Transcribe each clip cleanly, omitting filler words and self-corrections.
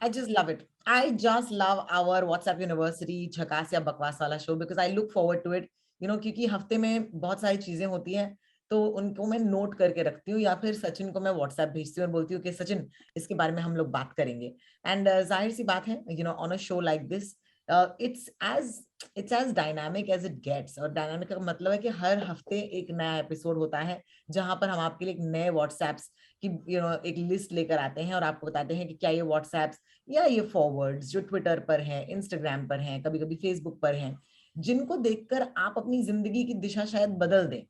I just love it. I just love our WhatsApp University झकास या बकवास वाला show because I look forward to it. क्योंकि हफ्ते में बहुत सारी चीजें होती हैं तो उनको मैं नोट करके रखती हूँ या फिर सचिन को मैं व्हाट्सएप भेजती हूँ और बोलती हूँ कि सचिन इसके बारे में हम लोग बात करेंगे. एंड जाहिर सी बात है on a show like this it's as dynamic as it gets. और डायनामिक का मतलब है कि हर हफ्ते एक नया एपिसोड होता है जहां पर हम आपके लिए एक नए व्हाट्सएप्स की एक लिस्ट लेकर आते हैं और आपको बताते हैं कि क्या ये व्हाट्सएप्स या ये फॉरवर्ड्स जो ट्विटर पर हैं, इंस्टाग्राम पर हैं, कभी कभी फेसबुक पर हैं, जिनको देखकर आप अपनी जिंदगी की दिशा शायद बदल दें.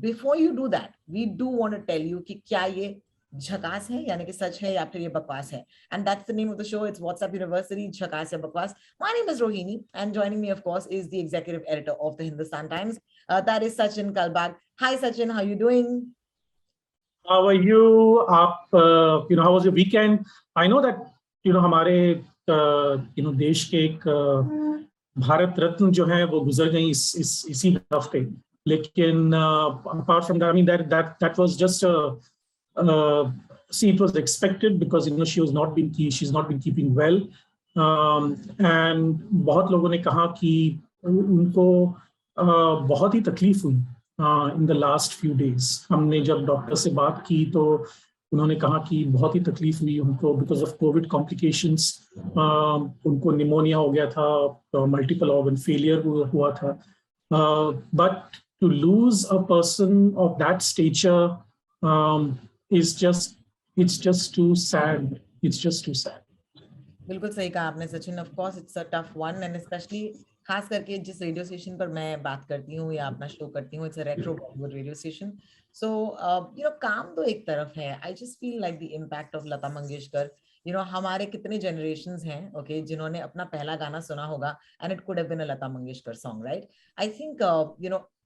Before you do that we do want to tell you कि क्या ये झकास है यानी कि सच है या फिर ये बकवास है. And that's the name of the show. It's WhatsApp university झकास या बकवास. My name is Rohini and joining me of course is the executive editor of the Hindustan times. That is Sachin Kalbag. Hi Sachin, how you doing? How are you? How was your weekend? I know that हमारे देश के एक भारत रत्न जो है वो गुजर गई इसी हफ्ते. लेकिन apart from that, I mean that was just see, it was expected because she's not been keeping well. And बहुत लोगों ने कहा कि उनको बहुत ही तकलीफ हुई in the last few days. हमने जब डॉक्टर से बात की तो उन्होंने कहा कि बहुत ही तकलीफ हुई उनको because of COVID complications. उनको निमोनिया हो गया था, multiple organ failure हुआ था. But to lose a person of that stature it's just too sad. It's just too sad. बिल्कुल सही कहा आपने Sachin. Of course it's a tough one and specially खास करके जिस रेडियो स्टेशन पर मैं बात करती हूँ या अपना शो करती हूँ, it's a retro Bollywood radio station. So काम तो एक तरफ है. I just feel like the impact of Lata Mangeshkar. हमारे कितने जनरेशंस हैं ओके जिन्होंने अपना पहला गाना सुना होगा and it could have been a Lata Mangeshkar song, right? I think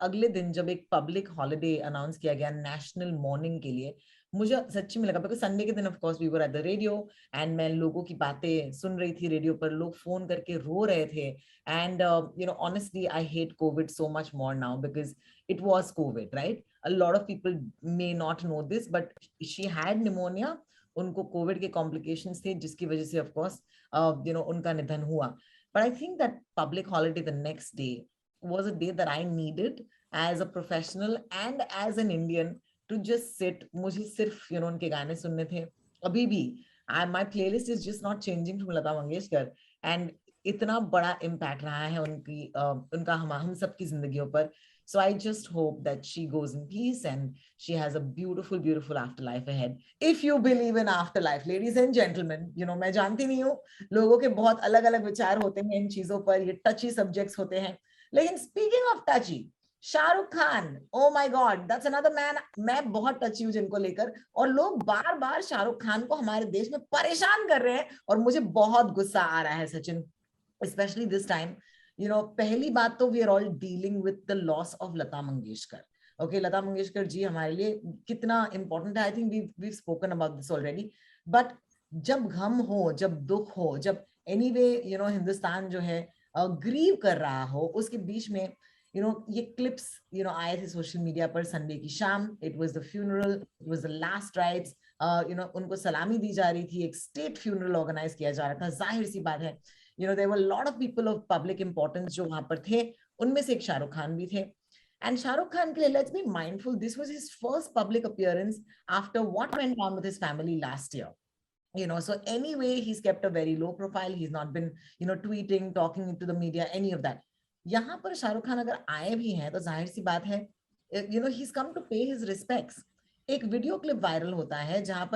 अगले दिन जब एक पब्लिक हॉलिडे अनाउंस किया गया नेशनल मॉर्निंग के लिए, मुझे सच्ची में लगा बिकॉज संडे के दिन of course we were at the radio and मैं लोगों की बातें सुन रही थी रेडियो पर. लोग फोन करके रो रहे थे and honestly I hate Covid so much more now because it was COVID, right? A lot of people may not know this, but she had pneumonia. उनको कोविड के कॉम्प्लिकेशंस थे जिसकी वजह से ऑफ कोर्स उनका निधन हुआ. But I think that public holiday the next day was a day that I needed as a professional and as an Indian to just sit. मुझे सिर्फ उनके गाने सुनने थे. अभी भी my playlist is just not changing from Lata Mangeshkar and इतना बड़ा इम्पैक्ट रहा है उनका हम सबकी जिंदगियों पर. So I just hope that she goes in peace and she has a beautiful, beautiful afterlife ahead. If you believe in afterlife, ladies and gentlemen, मैं जानती नहीं हूँ, लोगों के बहुत अलग अलग विचार होते हैं इन चीजों पर, ये टची सब्जेक्ट्स होते हैं. लेकिन speaking of टची, Shahrukh Khan, O my God, that's another man. मैं बहुत टची हूँ जिनको लेकर और लोग बार बार शाहरुख खान को हमारे देश में परेशान कर रहे हैं और मुझे बहुत गुस्सा आ रहा है सचिन, स्पेशली दिस टाइम. पहली बात तो we are all dealing with the loss of Lata Mangeshkar. Okay, Lata Mangeshkar ji हमारे लिए कितना इंपॉर्टेंट है, I think we spoken about this already. But जब गम हो, जब दुख हो, जब एनीवे हिंदुस्तान जो है ग्रीव कर रहा हो, उसके बीच में ये क्लिप्स आए थे सोशल मीडिया पर संडे की शाम. It was the funeral, it was the last rites. उनको सलामी दी जा रही थी, एक स्टेट फ्यूनरल ऑर्गेनाइज किया जा रहा था. जाहिर सी बात है there were a lot of people of public importance जो वहां पर थे, उनमें से एक शाहरुख खान भी थे. And शाहरुख खान के लिए, let's be mindful, this was his first public appearance after what went on with his family last year. So anyway, he's kept a very low profile. He's not been tweeting, talking to the media, any of that. यहाँ पर शाहरुख खान अगर आए भी हैं तो जाहिर सी बात है he's come to pay his respects. एक वीडियो क्लिप वायरल होता है जहां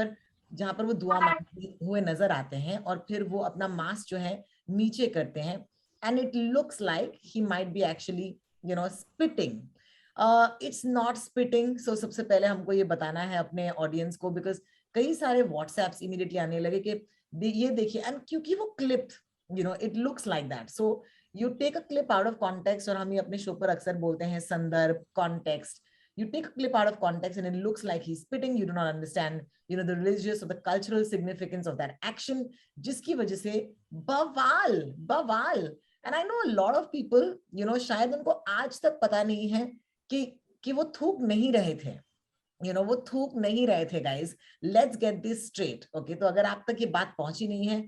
पर वो दुआ मांगते हुए नजर आते हैं और फिर वो अपना मास्क जो है नीचे करते हैं and it looks like he might be actually spitting. It's not spitting. So सबसे पहले हमको ये बताना है अपने ऑडियंस को बिकॉज कई सारे व्हाट्सएप्स इमीडिएटली आने लगे कि ये देखिए, एंड क्योंकि वो clip it looks like that. So you take a clip out of context, और हम ये अपने शो पर अक्सर बोलते हैं संदर्भ, context. You take a clip out of context and it looks like he's spitting. You do not understand the religious or the cultural significance of that action, जिसकी वजह से बवाल. And I know a lot of people शायद उनको आज तक पता नहीं है कि वो थूक नहीं रहे थे. वो थूक नहीं रहे थे guys, let's get this straight, okay. तो अगर आप तक ये बात पहुंची नहीं है,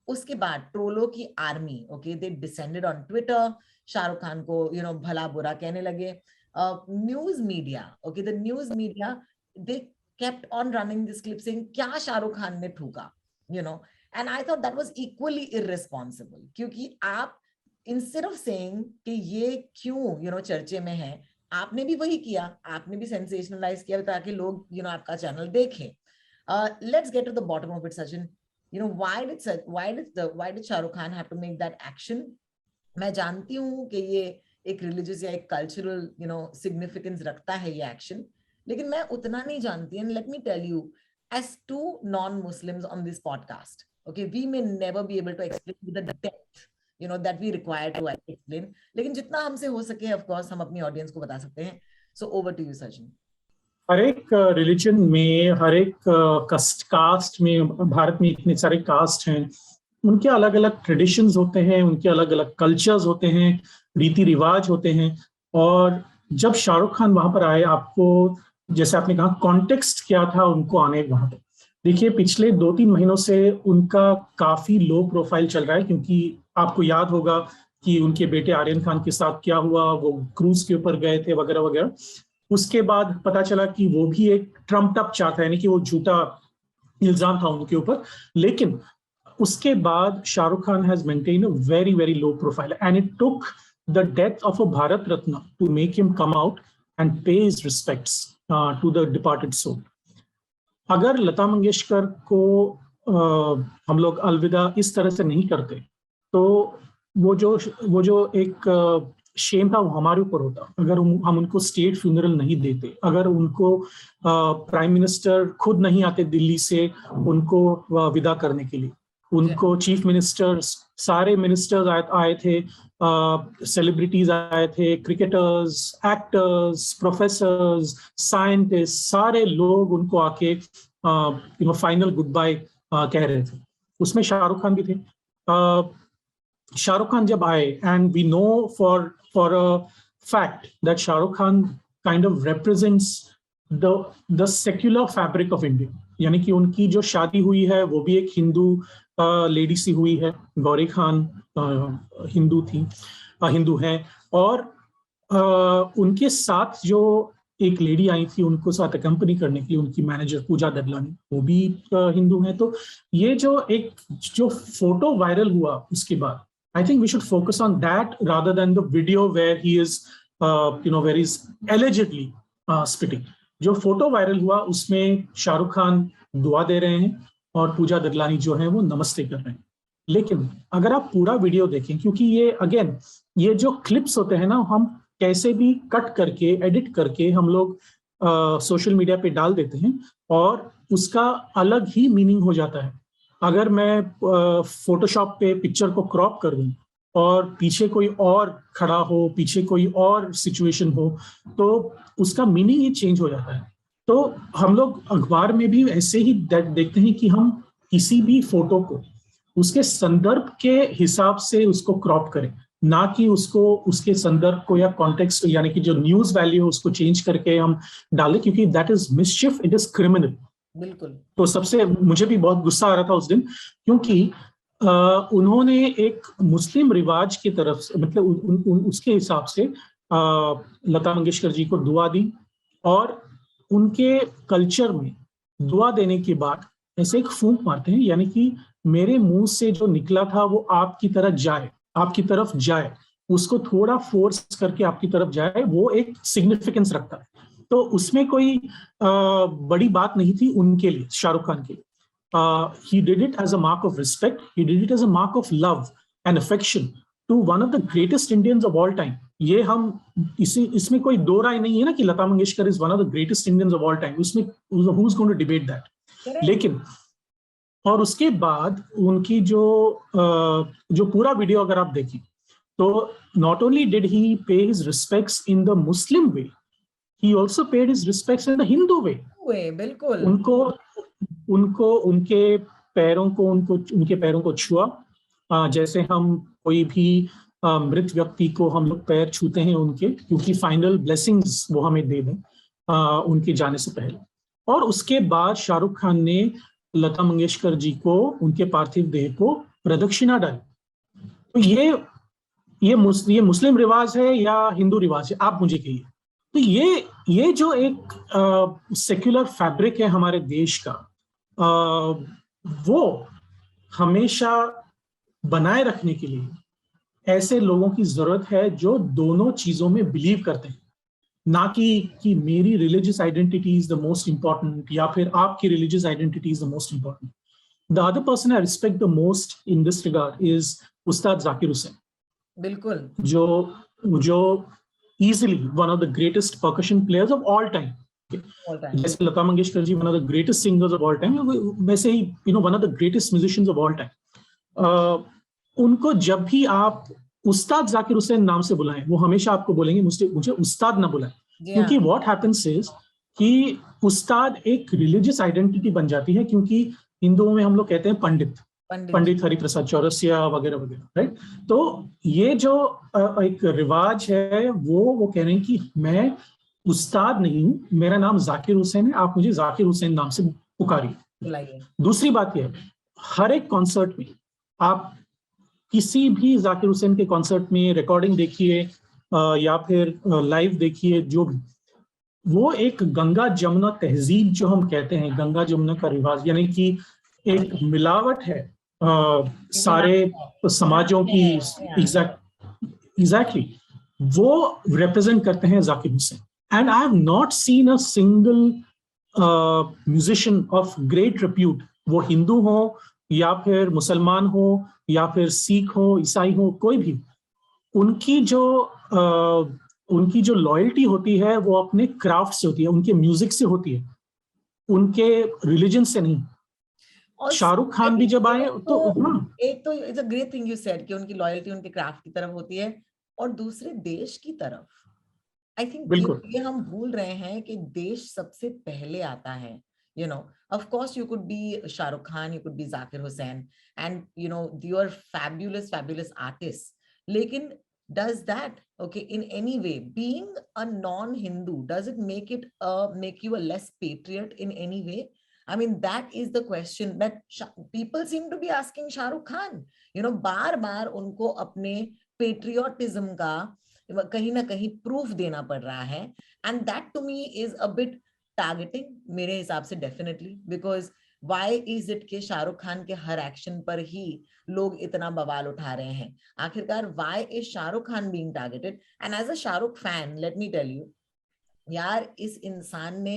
उसके बाद ट्रोलो की army, okay, they descended on Twitter, Shahrukh Khan को भला बुरा कहने लगे। News media, okay, the news media, they kept on running this clip saying क्या शाहरुख खान ने ठूका, and I thought that was equally irresponsible, क्योंकि आप इंस्टेड ऑफ सेइंग कि ये क्यों चर्चे में है, आपने भी वही किया, आपने भी सेंसेशनलाइज किया ताकि लोग आपका चैनल देखें। Let's get to the bottom of it, Sachin. why did Shahrukh Khan have to make that action? मैं जानती हूँ कि ये एक रिलीजियस या एक कल्चरल सिग्निफिकेंस रखता है ये एक्शन, लेकिन मैं उतना नहीं जानती। And let me tell you, as two non-Muslims on this podcast, okay, we may never be able to explain with the depth that we require to explain, लेकिन जितना हमसे हो सके of course हम अपनी ऑडियंस को बता सकते हैं। So over to you, Sachin. हर एक रिलीजन में, हर एक कास्ट में, भारत में इतने सारे कास्ट हैं, उनके अलग अलग ट्रेडिशंस होते हैं, उनके अलग अलग कल्चर्स होते हैं, रीति रिवाज होते हैं। और जब शाहरुख खान वहां पर आए, आपको जैसे आपने कहा कॉन्टेक्स्ट क्या था उनको आने वहां पर, देखिए पिछले 2-3 महीनों से उनका काफी लो प्रोफाइल चल रहा है, क्योंकि आपको याद होगा कि उनके बेटे आर्यन खान के साथ क्या हुआ, वो क्रूज के ऊपर गए थे वगैरह वगैरह। उसके बाद पता चला कि वो भी एक ट्रम्प्ड अप चार्ज था, यानी कि वो झूठा इल्जाम था उनके ऊपर। लेकिन उसके बाद Shahrukh Khan has maintain a very very low profile, and it took the death of a Bharat Ratna to make him come out and pay his respects to the departed soul. अगर लता मंगेशकर को हम लोग अलविदा इस तरह से नहीं करते, तो वो जो एक शेम था वो हमारे ऊपर होता। अगर हम उनको स्टेट फ्यूनरल नहीं देते, अगर उनको प्राइम मिनिस्टर खुद नहीं आते दिल्ली से उनको विदा करने के लिए, उनको चीफ मिनिस्टर्स, सारे मिनिस्टर्स आए थे, सेलिब्रिटीज आए थे, क्रिकेटर्स, एक्टर्स, प्रोफेसर्स, साइंटिस्ट, सारे लोग उनको आके फाइनल गुड बाय कह रहे थे। उसमें शाहरुख खान भी थे। शाहरुख खान जब आए, and we know for a fact that Shahrukh Khan kind of represents the secular fabric of India, यानी कि उनकी जो शादी हुई है वो भी एक हिंदू लेडी से हुई है। गौरी खान हिंदू थी, हिंदू हैं, और उनके साथ जो एक लेडी आई थी उनको साथ अकम्पनी करने के लिए, उनकी मैनेजर पूजा ददलानी, वो भी हिंदू हैं। तो ये जो फोटो वायरल हुआ उसके बाद, I think we should focus on that rather than the video where he is, where he's allegedly spitting. जो फोटो वायरल हुआ उसमें शाहरुख खान दुआ दे रहे हैं और पूजा ददलानी जो है वो नमस्ते कर रहे हैं। लेकिन अगर आप पूरा वीडियो देखें, क्योंकि ये जो क्लिप्स होते हैं ना, हम कैसे भी कट करके, एडिट करके हम लोग सोशल मीडिया पे डाल देते हैं और उसका अलग ही मीनिंग हो जाता है। अगर मैं फोटोशॉप पे पिक्चर को क्रॉप कर दूं और पीछे कोई और खड़ा हो, पीछे कोई और सिचुएशन हो, तो उसका मीनिंग ही चेंज हो जाता है। तो हम लोग अखबार में भी ऐसे ही देखते हैं कि हम किसी भी फोटो को उसके संदर्भ के हिसाब से उसको क्रॉप करें, ना कि उसके संदर्भ को या कॉन्टेक्स्ट, यानी कि जो न्यूज वैल्यू है उसको चेंज करके हम डालें, क्योंकि that is मिसचिफ, it is criminal. बिल्कुल। तो सबसे मुझे भी बहुत गुस्सा आ रहा था उस दिन, क्योंकि उन्होंने एक मुस्लिम रिवाज की तरफ से, मतलब उसके हिसाब से लता मंगेशकर जी को दुआ दी, और उनके कल्चर में दुआ देने के बाद ऐसे एक फूंक मारते हैं, यानी कि मेरे मुंह से जो निकला था वो आपकी तरफ जाए, उसको थोड़ा फोर्स करके आपकी तरफ जाए, वो एक सिग्निफिकेंस रखता है। तो उसमें कोई बड़ी बात नहीं थी उनके लिए, शाहरुख खान के लिए। He did it as a mark of respect. He did it as a mark of love and affection to one of the greatest Indians of all time. ये हम इसमें कोई दो राय नहीं है ना कि Lata Mangeshkar is one of the greatest Indians of all time. उसमें who's going to debate that? लेकिन और उसके बाद उनकी जो पूरा वीडियो अगर आप देखें, तो not only did he pay his respects in the Muslim way, he also paid his respects in the Hindu way. बिल्कुल। उनके पैरों को छुआ, जैसे हम कोई भी मृत व्यक्ति को हम लोग पैर छूते हैं उनके, क्योंकि फाइनल ब्लेसिंग्स वो हमें दे दें। उनके जाने से पहले। और उसके बाद शाहरुख खान ने लता मंगेशकर जी को, उनके पार्थिव देह को प्रदक्षिणा डाली। तो ये मुस्लिम रिवाज है या हिंदू रिवाज है, आप मुझे कहिए। तो ये जो एक सेक्युलर फैब्रिक है हमारे देश का, वो हमेशा बनाए रखने के लिए ऐसे लोगों की जरूरत है जो दोनों चीजों में बिलीव करते हैं। ना कि मेरी religious identity is the most important या फिर आपकी religious identity is the most important. The other person I respect the most in this regard is उस्ताद जाकिर हुसैन, बिल्कुल, जो easily one of the greatest percussion players of all time. जैसे लता मंगेशकर जी one of the greatest singers of all time, वैसे ही one of the greatest musicians of all time. उनको जब भी आप उस्ताद जाकिर हुसैन नाम से बुलाएं, वो हमेशा आपको बोलेंगे मुझे उस्ताद ना बुलाएं, क्योंकि what happens is कि उस्ताद एक religious identity बन जाती है, क्योंकि हिंदुओं में हम लोग कहते हैं पंडित हरिप्रसाद चौरसिया वगैरह वगैरह, राइट। तो ये जो एक रिवाज है वो कह रहे हैं कि मैं उस्ताद नहीं हूं, मेरा नाम जाकिर हुसैन है, आप मुझे जाकिर हुसैन नाम से पुकारिए। दूसरी बात यह, हर एक कॉन्सर्ट में आप किसी भी जाकिर हुसैन के कॉन्सर्ट में रिकॉर्डिंग देखिए या फिर लाइव देखिए, जो भी, वो एक गंगा जमुना तहजीब जो हम कहते हैं, गंगा जमुना का रिवाज, यानी कि एक मिलावट है सारे समाजों की, एग्जैक्टली वो रिप्रेजेंट करते हैं Zakir Hussain. And I have not seen a single musician of great repute, वो हिंदू हो या फिर मुसलमान हो या फिर सिख हो, ईसाई हो, कोई भी, उनकी जो लॉयल्टी होती है वो अपने क्राफ्ट से होती है, उनके म्यूजिक से होती है, उनके रिलीजन से नहीं। शाहरुख खान भी जब आए तो एक तो it's a great thing you said कि उनकी लॉयल्टी उनके क्राफ्ट की तरफ होती है, और दूसरे देश की तरफ। आई थिंक ये हम भूल रहे हैं कि देश सबसे पहले आता है। You know, of course, you could be Shah Rukh Khan, you could be Zakir Hussain, and you are fabulous artists. Lekin, does that, okay, in any way, being a non-Hindu, does it make you a less patriot in any way? I mean, that is the question that people seem to be asking Shah Rukh Khan. बार उनको अपने patriotism का कहीं ना कहीं proof देना पड़ रहा है, and that to me is a bit targeting मेरे हिसाब से, definitely, because why is it कि शाहरुख खान के हर एक्शन पर ही लोग इतना बवाल उठा रहे हैं? आखिरकार why is Shahrukh Khan being targeted? And as a Shahrukh fan, let me tell you यार, इस इंसान ने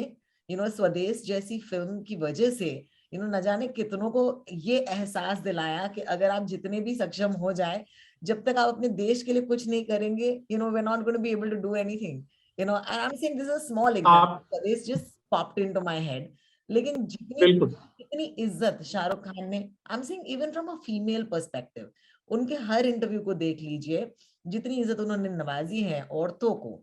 स्वदेश जैसी फिल्म की वजह से न जाने कितनों को ये एहसास दिलाया कि अगर आप जितने भी सक्षम हो जाए, जब तक आप अपने देश के लिए कुछ नहीं करेंगे, we are not going to be able to do anything. and I'm saying this is a small example, this just popped into my head. लेकिन जितनी इज्जत शाहरुख खान ने, I'm saying even from a female perspective, उनके हर interview को देख लीजिए, जितनी इज्जत उन्होंने नवाजी है औरतों को,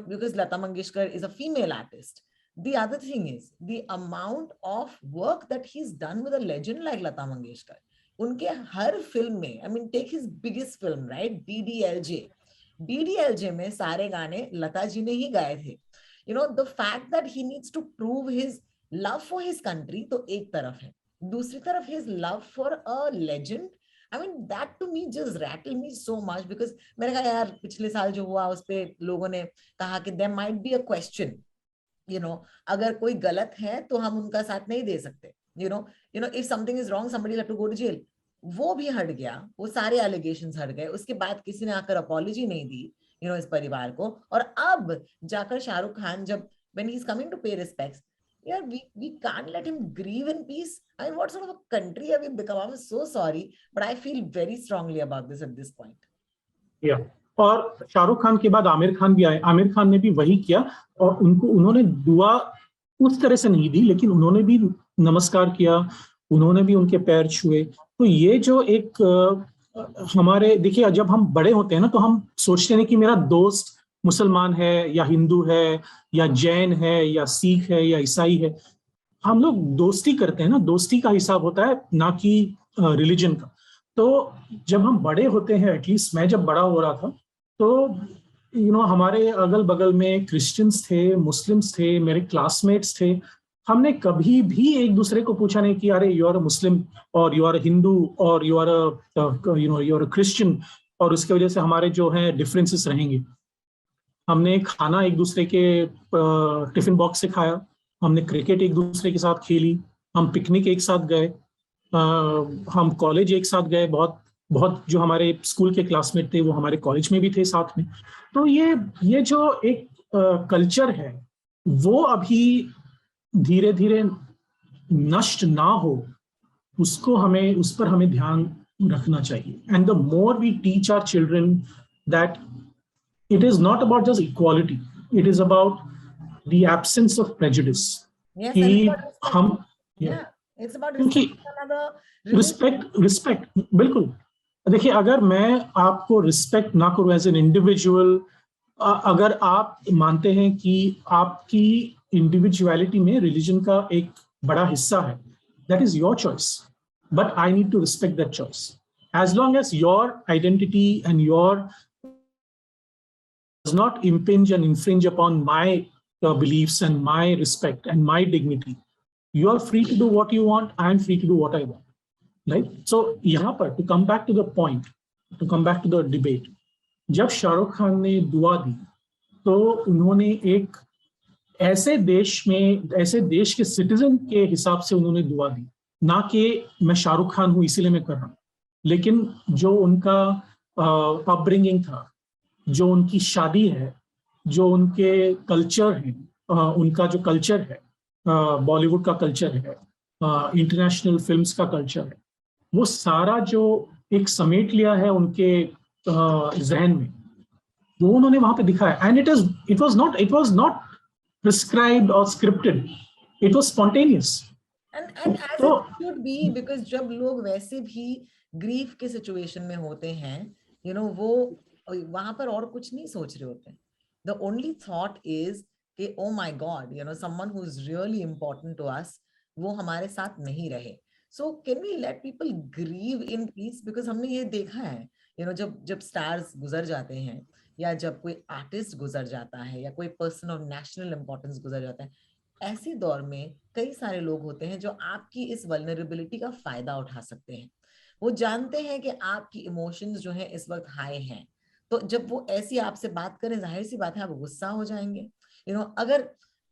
because Lata Mangeshkar is a female artist. The other thing is the amount of work that he's done with a legend like Lata Mangeshkar. उनके हर फिल्म में, I mean, take his biggest film, right, DDLJ में सारे गाने लता जी ने ही गाए थे। the fact that he needs to prove his love for his country तो एक तरफ है, दूसरी तरफ his love for a legend, I mean that to me just rattled me so much, because मैंने कहा यार पिछले साल जो हुआ उस पे लोगों ने कहा कि there might be a question, अगर कोई गलत है तो हम उनका साथ नहीं दे सकते, if something is wrong somebody will have to go to jail. वो भी हट गया, वो सारे एलिगेशंस हट गए, उसके बाद किसी ने आकर अपॉलॉजी नहीं दी इस परिवार को, और अब जाकर शाहरुख खान जब when he's coming to pay respects, yeah, we can't let him grieve in peace. I mean, what sort of a country have we become? I'm so sorry, but I feel very strongly about this at this point. Yeah. और शाहरुख खान के बाद आमिर खान भी आए, आमिर खान ने भी वही किया, और उन्होंने दुआ उस तरह से नहीं दी, लेकिन उन्होंने भी नमस्कार किया, उन्होंने भी उनके पैर छुए। तो ये जो एक हमारे, देखिए जब हम बड़े होते हैं ना, तो हम सोचते हैं कि मेरा दोस्त मुसलमान है या हिंदू है या जैन है या सिख है या ईसाई है, हम लोग दोस्ती करते हैं ना, दोस्ती का हिसाब होता है, ना कि रिलीजन का। तो जब हम बड़े होते हैं, एटलीस्ट मैं जब बड़ा हो रहा था, तो हमारे अगल बगल में क्रिश्चियंस थे, मुस्लिम्स थे, मेरे क्लासमेट्स थे। हमने कभी भी एक दूसरे को पूछा नहीं कि अरे यू आर अ मुस्लिम और यू आर अ हिंदू और you are you are a Christian, और उसके वजह से हमारे जो है डिफरेंसेस रहेंगे। हमने खाना एक दूसरे के टिफिन बॉक्स से खाया, हमने क्रिकेट एक दूसरे के साथ खेली, हम पिकनिक एक साथ गए, हम कॉलेज एक साथ गए। बहुत बहुत जो हमारे स्कूल के क्लासमेट थे वो हमारे कॉलेज में भी थे साथ में। तो ये जो एक कल्चर है वो अभी धीरे धीरे नष्ट ना हो, उस पर हमें ध्यान रखना चाहिए। And the more we teach our children that it is not about just equality, it is about the absence of prejudice। Yes, कि and it's about respect. हम Yeah, it's about क्योंकि respect another religion. रिस्पेक्ट बिल्कुल। देखिए, अगर मैं आपको respect ना करूं एज एन इंडिविजुअल, अगर आप मानते हैं कि आपकी इंडिविजुअलिटी में रिलीजन का एक बड़ा हिस्सा है, that is your choice, but I need to respect that choice as long as your identity and your does not impinge and infringe upon my beliefs and my respect and my dignity. You are free to do what you want. I am free to do what I want. Right? So, यहाँ पर to come back to the point, to come back to the debate, जब शाहरुख खान ने दुआ दी तो उन्होंने एक ऐसे देश के सिटीजन के हिसाब से उन्होंने दुआ दी, ना कि मैं शाहरुख खान हूं इसीलिए मैं कर रहा हूं, लेकिन जो उनका अपब्रिंगिंग था, जो उनकी शादी है, जो उनके कल्चर है, उनका जो कल्चर है, बॉलीवुड का कल्चर है, इंटरनेशनल फिल्म्स का कल्चर है, वो सारा जो एक समेट लिया है उनके जहन में, वो उन्होंने वहां पे दिखाया। And it was not prescribed और scripted, it was spontaneous. And as तो it should be, because जब लोग वैसे भी ग्रीफ के सिचुएशन में होते हैं, वो वहां पर और कुछ नहीं सोच रहे होते। द ओनली थॉट इज कि oh my god, someone who is really important to us, वो हमारे साथ नहीं रहे। So can we let people grieve in peace? Because हमने ये देखा है, जब स्टार्स गुजर जाते हैं, या जब कोई आर्टिस्ट गुजर जाता है, या कोई पर्सन ऑफ नेशनल इंपॉर्टेंस गुजर जाता है, ऐसे दौर में कई सारे लोग होते हैं जो आपकी इस वल्नरेबिलिटी का फायदा उठा सकते हैं। वो जानते हैं कि आपकी इमोशंस जो है इस वक्त हाई हैं, तो जब वो ऐसी आपसे बात करें, जाहिर सी बात है आप गुस्सा हो जाएंगे। अगर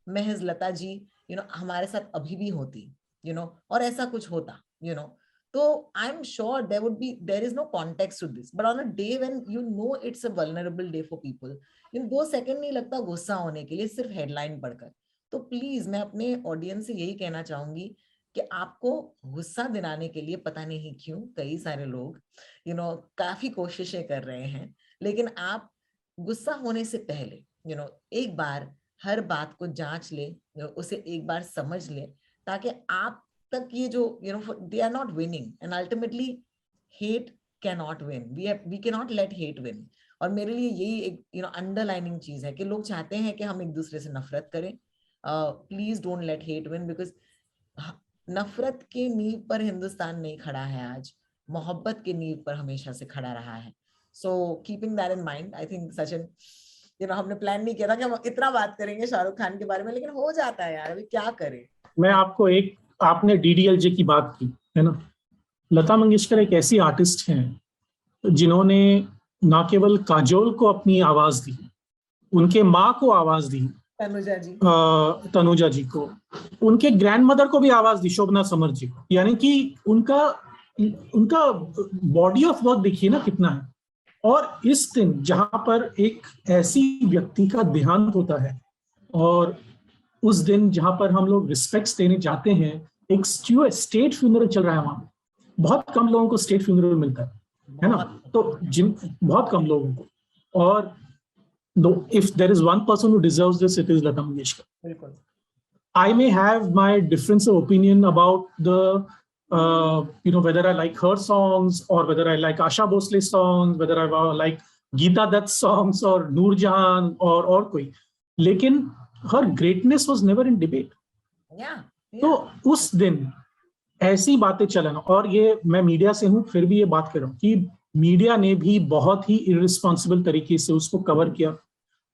महज लता जी हमारे साथ अभी भी होती, और ऐसा कुछ होता, तो I am sure there is no context to this, but on a day when it's a vulnerable day for people, 2 second नहीं लगता गुस्सा होने के लिए सिर्फ हेडलाइन पढ़कर। तो प्लीज मैं अपने ऑडियंस से यही कहना चाहूंगी कि आपको गुस्सा दिलाने के लिए पता नहीं क्यों कई सारे लोग काफी कोशिशें कर रहे हैं, लेकिन आप गुस्सा होने से पहले एक बार हर बात को जांच ले, उसे एक बार समझ ले, ताकि आप तक ये जो they are not winning, and ultimately hate can not win, we can not let hate win. और मेरे लिए यही एक अंडरलाइनिंग चीज है कि लोग चाहते हैं कि हम एक दूसरे से नफरत करें। Please don't let hate win, because नफरत के नींव पर हिंदुस्तान नहीं खड़ा है आज, मोहब्बत के नींव पर हमेशा से खड़ा रहा है। So keeping that in mind, I think Sachin, हमने प्लान नहीं किया था कि हम इतना बात करेंगे शाहरुख खान के बारे में, लेकिन हो जाता है यार, अभी क्या करें। मैं आपको आपने डीडीएलजे की बात की है ना, लता मंगेशकर एक ऐसी आर्टिस्ट हैं जिन्होंने ना केवल काजोल को अपनी आवाज दी, उनके माँ को आवाज दी, तनुजा जी को, उनके ग्रैंडमदर को भी आवाज दी, शोभना समर जी को। यानी कि उनका बॉडी ऑफ वर्क देखिए ना कितना है। और इस दिन जहां पर एक ऐसी व्यक्ति का देहांत होता है, और उस दिन जहां पर हम लोग रिस्पेक्ट्स देने जाते हैं, एक स्टेट फ्यूनरल चल रहा है वहां, बहुत कम लोगों को स्टेट फ्यूनरल मिलता है ना, तो बहुत कम लोगों को। और if there is one person who deserves this, it is Lata Mangeshkar. I may have my difference of opinion about the whether I like her songs or whether I like Asha Bhosle songs, whether I like Geeta Dutt songs or Noor Jahan or कोई, लेकिन her greatness was never in debate. Yeah. तो उस दिन ऐसी बातें चलन, और ये मैं मीडिया से हूं फिर भी ये बात कर रहा हूं कि मीडिया ने भी बहुत ही इररिस्पॉन्सिबल तरीके से उसको कवर किया,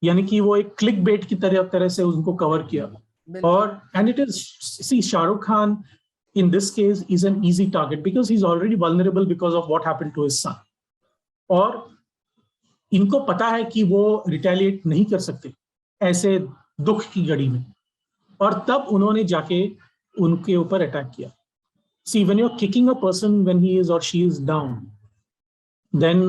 यानी कि वो एक क्लिक बेट की तरह से उनको कवर किया। और and it is, see Shahrukh Khan in this case is an easy target because he's already vulnerable because of what happened to his son, और इनको पता है कि वो रिटेलिएट नहीं कर सकते ऐसे दुख की घड़ी में, और तब उन्होंने जाके उनके ऊपर अटैक किया। See, when you're kicking a person when he is or she is down, then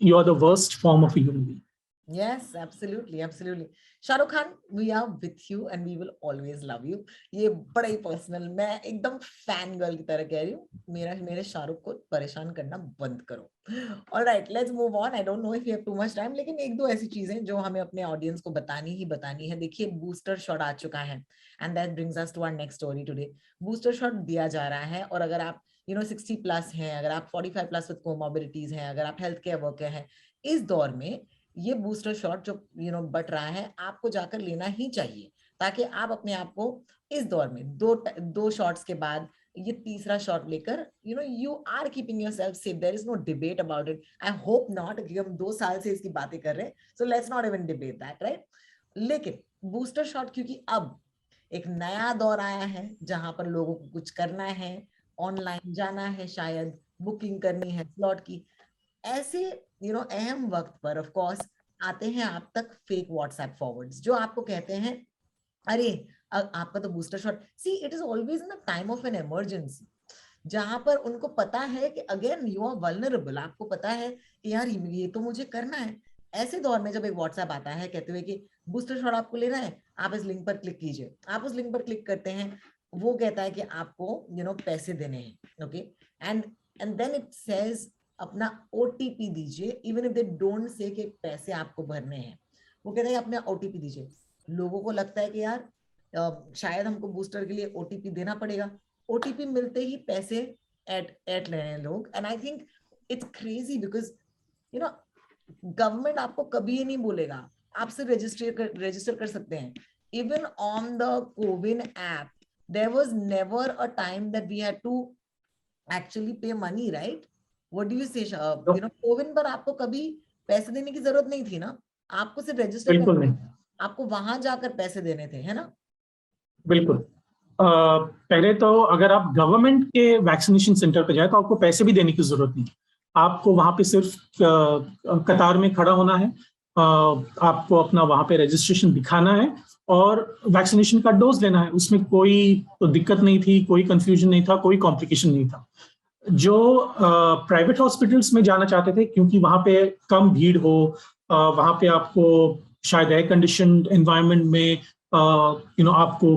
you are the worst form of a human being. Yes, absolutely, absolutely. Shahrukh Khan, we are with you and we will always love you. ये बड़ा ही personal, मैं एकदम fan girl की तरह कह रही हूँ, मेरे शाहरुख को परेशान करना बंद करो। Alright, let's move on. I don't know if you have too much time, लेकिन एक दो ऐसी चीजें जो हमें अपने ऑडियंस को बतानी है। देखिए, बूस्टर शॉट आ चुका है, and that brings us to our next story today. Booster shot दिया जा रहा है, और अगर आप 60 प्लस हैं, अगर आप 45 प्लस विद कोमॉर्बिडिटीज हैं, अगर आप हेल्थ केयर वर्कर हैं, इस दौर में ये बूस्टर शॉट जो बट रहा है, आपको जाकर लेना ही चाहिए, ताकि आप अपने आप को इस दौर में दो शॉट्स के बाद ये तीसरा शॉट लेकर you are keeping yourself safe. There is no debate about it. I hope not, क्योंकि हम 2 साल से इसकी बातें कर रहे हैं, so let's not even debate that, right. लेकिन बूस्टर शॉट, क्योंकि अब एक नया दौर आया है जहां पर लोगों को कुछ करना है, ऑनलाइन जाना है, शायद बुकिंग करनी है स्लॉट की, ऐसे अहम वक्त पर ऑफ कोर्स आते हैं आप तक फेक व्हाट्सएप फॉरवर्ड्स जो आपको कहते हैं, अरे आपका तो booster shot. See, it is always in the time of an emergency, जहां पर उनको पता है कि अगेन यू आर वल्नरेबल, आपको पता है कि यार ये तो मुझे करना है। ऐसे दौर में जब एक व्हाट्सएप आता है कहते हुए कि बूस्टर शॉट आपको लेना है, आप इस लिंक पर क्लिक कीजिए, आप उस लिंक पर क्लिक करते हैं, वो कहता है कि आपको पैसे देने हैं, okay, and then it says अपना ओटीपी दीजिए, even if they don't say कि पैसे आपको भरने हैं, वो कहते हैं अपना ओटीपी दीजिए। लोगों को लगता है कि यार शायद हमको बूस्टर के लिए ओटीपी देना पड़ेगा, ओटीपी मिलते ही पैसे ऐड ले रहे हैं लोग। And I think it's crazy because government आपको कभी ये नहीं बोलेगा, आप सिर्फ रजिस्टर कर सकते हैं। Even on the CoWIN app there was never a time that we had to actually pay money, right? What do you say? CoWIN पर आपको कभी पैसे देने की जरूरत नहीं थी ना, आपको सिर्फ रजिस्टर बिल्कुल नहीं, आपको वहां जाकर पैसे देने थे, है ना? बिल्कुल। पहले तो अगर आप गवर्नमेंट के वैक्सीनेशन सेंटर पे जाए तो आपको पैसे भी देने की जरूरत नहीं, आपको वहां पे सिर्फ कतार में खड़ा होना है, आपको अपना वहां पे रजिस्ट्रेशन दिखाना है और वैक्सीनेशन का डोज लेना है। उसमें कोई तो दिक्कत नहीं थी, कोई कंफ्यूजन नहीं था, कोई कॉम्प्लिकेशन नहीं था। जो प्राइवेट हॉस्पिटल्स में जाना चाहते थे, क्योंकि वहां पे कम भीड़ हो, वहां पे आपको शायद एयर कंडीशनड एनवायरनमेंट में आपको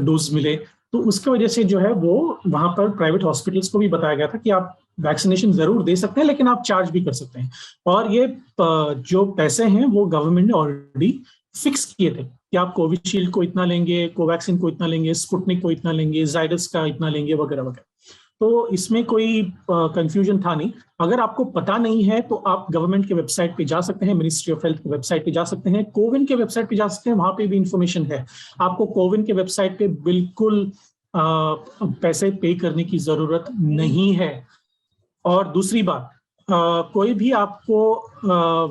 डोज मिले, तो उसकी वजह से जो है वो वहां पर प्राइवेट हॉस्पिटल्स को भी बताया गया था कि आप वैक्सीनेशन जरूर दे सकते हैं, लेकिन आप चार्ज भी कर सकते हैं। और ये जो पैसे हैं वो गवर्नमेंट ने ऑलरेडी फिक्स किए थे कि आप कोविशील्ड को इतना लेंगे, कोवैक्सीन को इतना लेंगे, स्पुतनिक को इतना लेंगे, जाइडस का इतना लेंगे, वगैरह वगैरह। तो इसमें कोई कंफ्यूजन था नहीं। अगर आपको पता नहीं है तो आप गवर्नमेंट के वेबसाइट पे जा सकते हैं, मिनिस्ट्री ऑफ हेल्थ के वेबसाइट पे जा सकते हैं, कोविन के वेबसाइट पे जा सकते हैं, वहां पे भी इंफॉर्मेशन है। आपको कोविन के वेबसाइट पे बिल्कुल पैसे पे करने की जरूरत नहीं है। और दूसरी बात, कोई भी आपको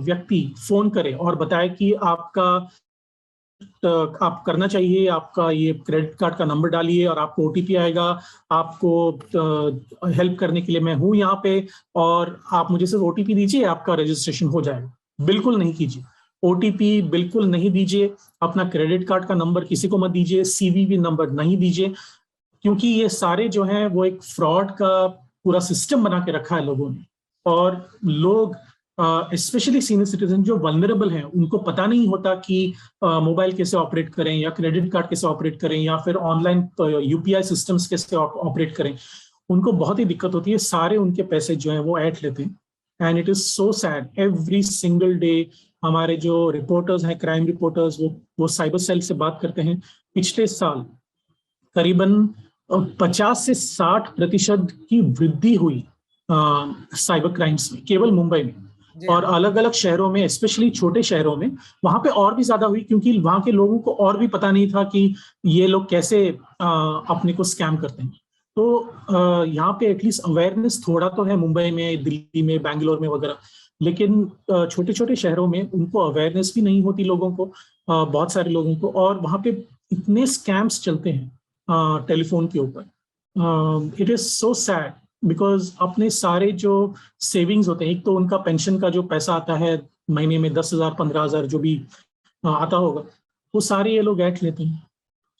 व्यक्ति फोन करे और बताए कि आपका आप करना चाहिए, आपका ये क्रेडिट कार्ड का नंबर डालिए और आपको ओटीपी आएगा, आपको हेल्प करने के लिए मैं हूं यहाँ पे और आप मुझे सिर्फ ओटीपी दीजिए, आपका रजिस्ट्रेशन हो जाएगा, बिल्कुल नहीं कीजिए। ओटीपी बिल्कुल नहीं दीजिए, अपना क्रेडिट कार्ड का नंबर किसी को मत दीजिए, सीवीवी नंबर नहीं दीजिए, क्योंकि ये सारे जो हैं वो एक फ्रॉड का पूरा सिस्टम बना के रखा है लोगों ने। और लोग स्पेशली सीनियर सिटीजन जो वल्नरेबल हैं, उनको पता नहीं होता कि मोबाइल कैसे ऑपरेट करें या क्रेडिट कार्ड कैसे ऑपरेट करें या फिर ऑनलाइन यूपीआई सिस्टम्स कैसे ऑपरेट करें, उनको बहुत ही दिक्कत होती है। सारे उनके पैसे जो हैं वो ऐंठ लेते हैं and it is so sad. Every single day हमारे जो रिपोर्टर्स हैं, क्राइम रिपोर्टर्स, वो साइबर सेल से बात करते हैं। पिछले साल करीबन 50 से 60% की वृद्धि हुई साइबर क्राइम्स में, केवल मुंबई में। और अलग अलग शहरों में, स्पेशली छोटे शहरों में, वहां पे और भी ज्यादा हुई, क्योंकि वहां के लोगों को और भी पता नहीं था कि ये लोग कैसे अपने को स्कैम करते हैं। तो यहाँ पे एटलीस्ट अवेयरनेस थोड़ा तो है, मुंबई में, दिल्ली में, बैंगलोर में वगैरह, लेकिन छोटे छोटे शहरों में उनको अवेयरनेस भी नहीं होती लोगों को, बहुत सारे लोगों को, और वहाँ पे इतने स्कैम्स चलते हैं टेलीफोन के ऊपर। It is so sad because अपने सारे जो सेविंग्स होते हैं, एक तो उनका पेंशन का जो पैसा आता है महीने में 10,000 15,000 जो भी आता होगा, वो सारे ये लोग ऐंठ लेते हैं।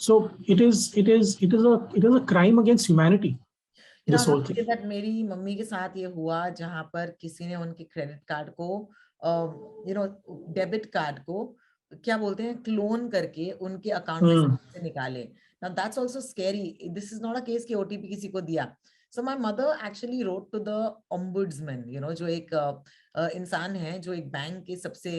So it is a crime against humanity, this whole thing. that मेरी मम्मी के साथ ये हुआ जहां पर किसी ने उनके क्रेडिट कार्ड को डेबिट कार्ड को क्या बोलते हैं, क्लोन करके उनके अकाउंट में से निकाले. Now that's also scary. This is not a case कि OTP किसी को दिया. So my mother actually wrote to the ombudsman, जो एक इंसान है जो एक बैंक के सबसे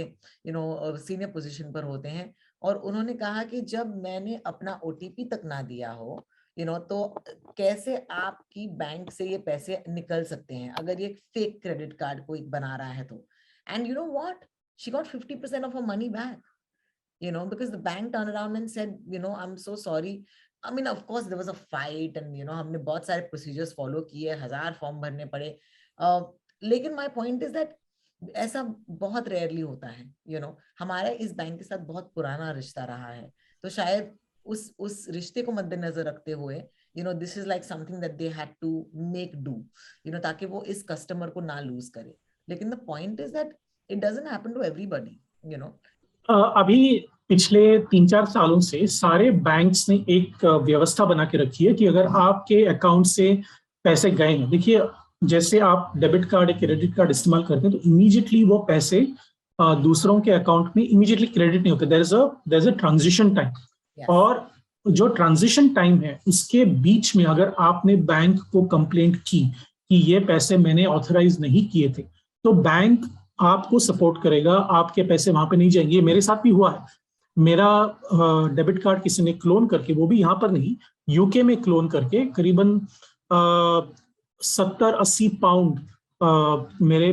सीनियर पोजीशन पर होते हैं, और उन्होंने कहा कि जब मैंने अपना OTP तक ना दिया हो, तो कैसे आपकी बैंक से ये पैसे निकल सकते हैं अगर ये फेक क्रेडिट कार्ड को एक बना रहा है तो. And you know what? She got 50% of her money back. Because the bank turned around and said, I'm so sorry. I mean, of course, there was a fight and, हमने बहुत सारे procedures follow किए, 1000 form भरने पड़े. लेकिन my point is that ऐसा बहुत rarely होता है. हमारा इस बैंक के साथ बहुत पुराना रिश्ता रहा है, तो शायद उस रिश्ते को मद्देनजर रखते हुए this is like something that they had to make do, ताकि वो इस कस्टमर को ना लूज करे. लेकिन the point is that it doesn't happen to everybody. अभी पिछले 3-4 सालों से सारे बैंक्स ने एक व्यवस्था बना के रखी है कि अगर आपके अकाउंट से पैसे गए हैं, देखिए जैसे आप डेबिट कार्ड या क्रेडिट कार्ड इस्तेमाल करते हैं तो इमीडिएटली वो पैसे दूसरों के अकाउंट में इमीडिएटली क्रेडिट नहीं होते. There is a transition time. और जो ट्रांजिशन टाइम है उसके बीच में अगर आपने बैंक को कंप्लेंट की कि ये पैसे मैंने ऑथराइज नहीं किए थे, तो बैंक आपको सपोर्ट करेगा, आपके पैसे वहां पे नहीं जाएंगे. मेरे साथ भी हुआ है. मेरा डेबिट कार्ड किसी ने क्लोन करके, वो भी यहाँ पर नहीं, यूके में क्लोन करके करीबन 70-80 पाउंड मेरे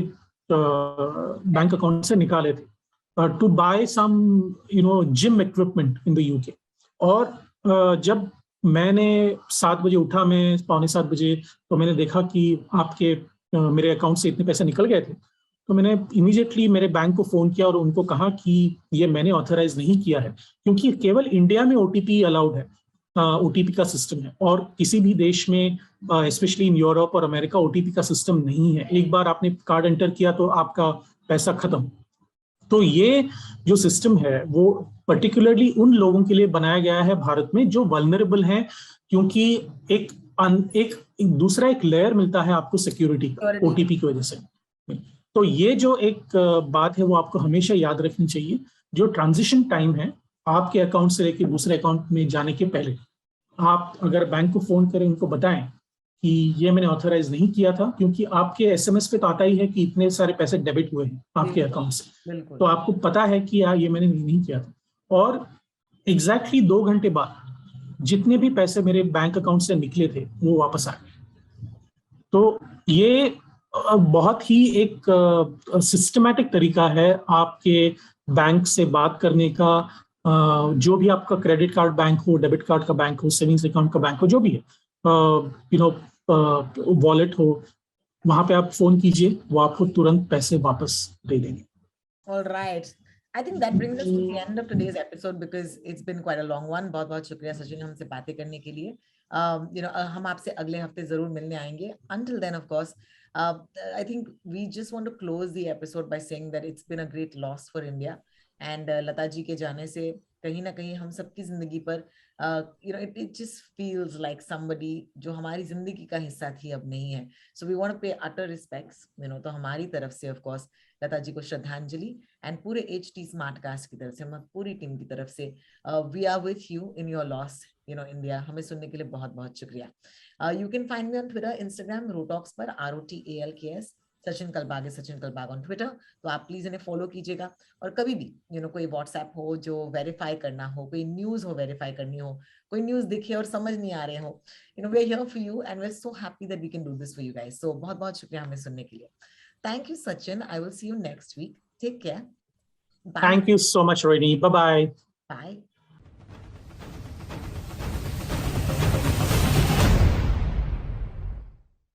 बैंक अकाउंट से निकाले थे to buy some gym equipment in the UK. और जब मैंने 7 बजे उठा, मैं 6:45 बजे, तो मैंने देखा कि आपके मेरे अकाउंट से इतने पैसे निकल गए थे, तो मैंने इमीडिएटली मेरे बैंक को फोन किया और उनको कहा कि ये मैंने ऑथराइज नहीं किया है, क्योंकि केवल इंडिया में OTP अलाउड है, OTP का सिस्टम है, और किसी भी देश में स्पेशली इन यूरोप और अमेरिका OTP का सिस्टम नहीं है. एक बार आपने कार्ड एंटर किया तो आपका पैसा खत्म. तो ये जो सिस्टम है वो पर्टिकुलरली उन लोगों के लिए बनाया गया है भारत में जो वल्नरेबल हैं, क्योंकि एक दूसरा एक लेयर मिलता है आपको सिक्योरिटी का OTP की वजह से. तो ये जो एक बात है वो आपको हमेशा याद रखनी चाहिए. जो ट्रांजिशन टाइम है आपके अकाउंट से लेकर दूसरे अकाउंट में जाने के पहले, आप अगर बैंक को फोन करें, उनको बताएं कि ये मैंने ऑथराइज नहीं किया था, क्योंकि आपके SMS पे तो आता ही है कि इतने सारे पैसे डेबिट हुए हैं आपके अकाउंट से, तो आपको पता है कि ये मैंने नहीं किया था. और एग्जैक्टली 2 घंटे बाद जितने भी पैसे मेरे बैंक अकाउंट से निकले थे वो वापस आ गए. तो ये बहुत ही एक सिस्टमैटिक तरीका है आपके बैंक से बात करने का. जो भी आपका क्रेडिट कार्ड बैंक हो, डेबिट कार्ड का बैंक हो, सेविंग्स अकाउंट का बैंक हो, जो भी है, वॉलेट हो, वहां पे आप फोन कीजिए, वो आपको तुरंत पैसे वापस दे देंगे. All right. I think that brings us to the end of today's episode because it's been quite a long one. बहुत बहुत शुक्रिया सचिन हमसे बातें करने के लिए. हम आपसे अगले हफ्ते जरूर मिलने आएंगे. Until then, of course, I think we just want to close the episode by saying that it's been a great loss for India. And Lata ji के जाने से कहीं ना कहीं हम सबकी जिंदगी पर it just feels like somebody जो हमारी जिंदगी का हिस्सा थी अब नहीं है. So we want to pay utter respects, तो हमारी तरफ से of course लता जी को श्रद्धांजलि, एंड पूरे HT स्मार्टकास्ट की तरफ से, हम पूरी टीम की तरफ से we are with you in your loss India. हमें सुनने के लिए बहुत बहुत शुक्रिया. You can find me on Twitter, Instagram, RoTalks पर ROTALKS, Sachin Kalbag, Sachin Kalbag on Twitter. तो आप प्लीज इन्हें फॉलो कीजिएगा. और कभी भी कोई व्हाट्सएप हो जो वेरीफाई करना हो, कोई न्यूज हो वेरीफाई करनी हो, कोई न्यूज दिखे और समझ नहीं आ रहे हो, we are here for you and we are so happy that we can do this for you guys. So बहुत बहुत शुक्रिया हमें सुनने के लिए. Thank you, Sachin. I will see you next week. Take care. Bye. Thank you so much, Rohini. Bye-bye. Bye.